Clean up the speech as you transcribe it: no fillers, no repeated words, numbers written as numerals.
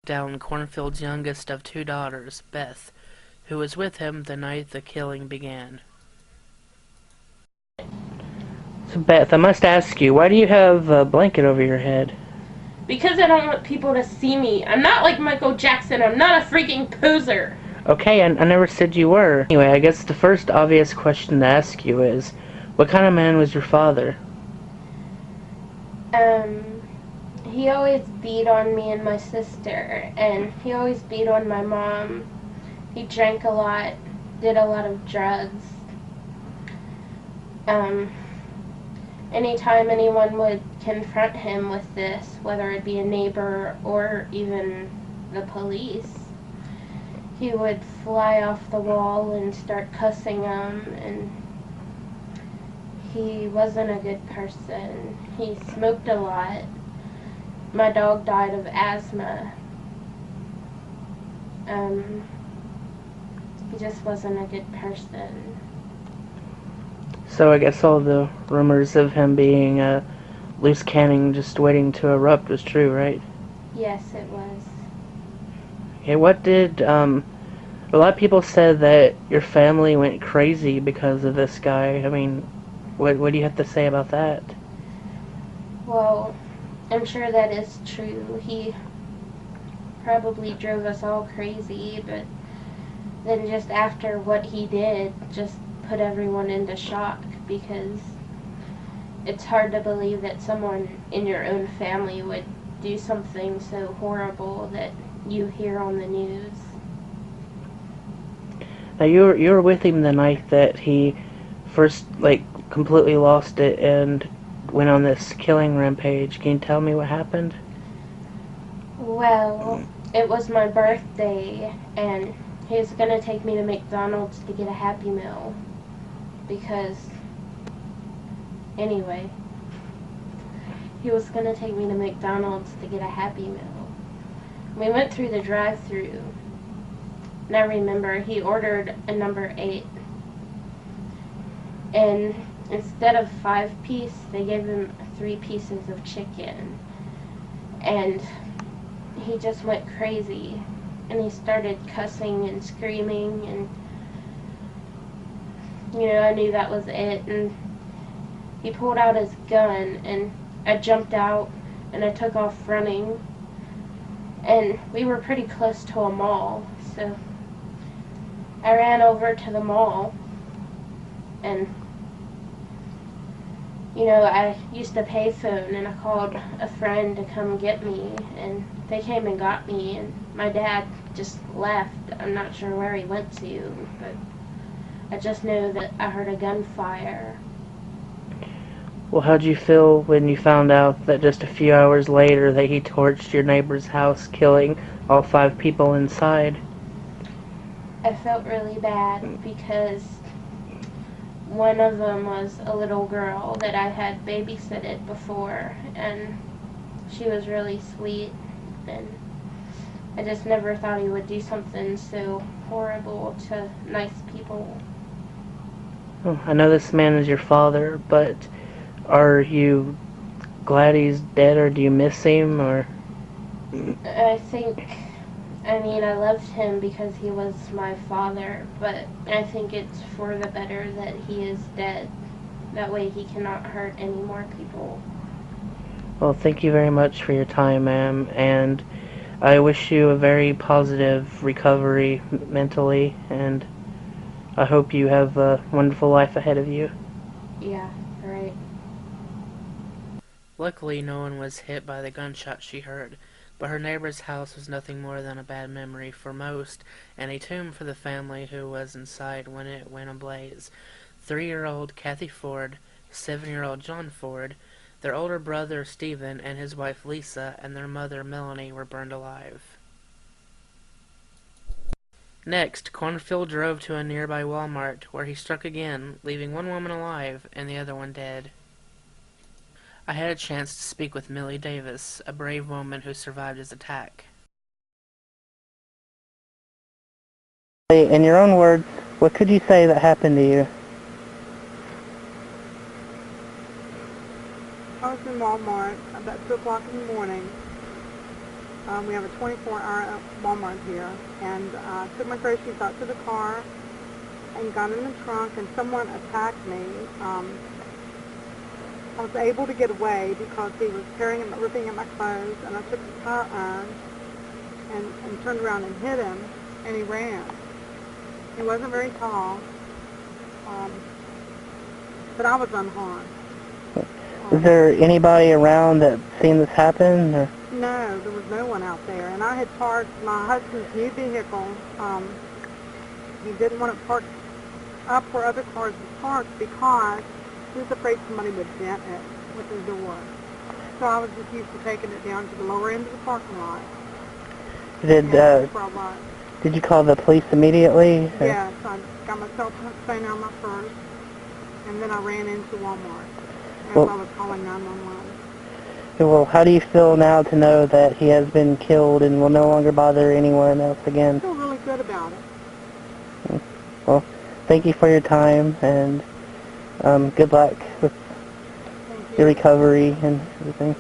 down Cornfield's youngest of two daughters, Beth, who was with him the night the killing began. So, Beth, I must ask you, why do you have a blanket over your head? Because I don't want people to see me. I'm not like Michael Jackson. I'm not a freaking poser. Okay, I never said you were. Anyway, I guess the first obvious question to ask you is, what kind of man was your father? Um, he always beat on me and my sister, and he always beat on my mom. He drank a lot, did a lot of drugs. Um, Anytime anyone would confront him with this, whether it be a neighbor or even the police, he would fly off the wall and start cussing them, and he wasn't a good person. He smoked a lot. My dog died of asthma. He just wasn't a good person. So I guess all the rumors of him being a loose cannon just waiting to erupt was true, right? Yes, it was. Okay, a lot of people said that your family went crazy because of this guy. I mean, what do you have to say about that? Well, I'm sure that is true. He probably drove us all crazy, but then just after what he did, just put everyone into shock, because it's hard to believe that someone in your own family would do something so horrible that you hear on the news. Now you were with him the night that he first completely lost it and went on this killing rampage. Can you tell me what happened? Well, it was my birthday, and he was going to take me to McDonald's to get a Happy Meal. Because, anyway, he was going to take me to McDonald's to get a Happy Meal. We went through the drive-thru, and I remember he ordered a number 8. And instead of 5-piece, they gave him 3 pieces of chicken. And he just went crazy, and he started cussing and screaming, and I knew that was it. And he pulled out his gun, and I jumped out, and I took off running, and we were pretty close to a mall, so I ran over to the mall, and I used a payphone, and I called a friend to come get me, and they came and got me, and my dad just left. I'm not sure where he went to, but I just know that I heard a gunfire. Well, how'd you feel when you found out that just a few hours later that he torched your neighbor's house, killing all 5 people inside? I felt really bad because one of them was a little girl that I had babysitted before, and she was really sweet, and I just never thought he would do something so horrible to nice people. Oh, I know this man is your father, but are you glad he's dead, or do you miss him, or... I loved him because he was my father, but I think it's for the better that he is dead. That way he cannot hurt any more people. Well, thank you very much for your time, ma'am, and I wish you a very positive recovery mentally, and I hope you have a wonderful life ahead of you. Yeah, right. Luckily, no one was hit by the gunshot she heard, but her neighbor's house was nothing more than a bad memory for most, and a tomb for the family who was inside when it went ablaze. 3-year-old Kathy Ford, 7-year-old John Ford, their older brother Stephen, and his wife Lisa, and their mother Melanie were burned alive. Next, Cornfield drove to a nearby Walmart, where he struck again, leaving one woman alive and the other one dead. I had a chance to speak with Millie Davis, a brave woman who survived his attack. In your own words, what could you say that happened to you? I was in Walmart about 2 o'clock in the morning, We have a 24-hour Walmart here, and took my groceries out to the car and got in the trunk, and someone attacked me. I was able to get away because he was tearing and ripping at my clothes, and I took the tire iron and turned around and hit him, and he ran. He wasn't very tall, but I was unharmed. Was there anybody around that seen this happen? Or? No, there was no one out there, and I had parked my husband's new vehicle. He didn't want it parked up where other cars were parked because he was afraid somebody would dent it with the door. So I was just used to taking it down to the lower end of the parking lot. Did you call the police immediately? Or? Yes, I got my cell phone out of my purse, and then I ran into Walmart as I was calling 911. Well, how do you feel now to know that he has been killed and will no longer bother anyone else again? I feel really good about it. Well, thank you for your time, and good luck with your recovery and everything.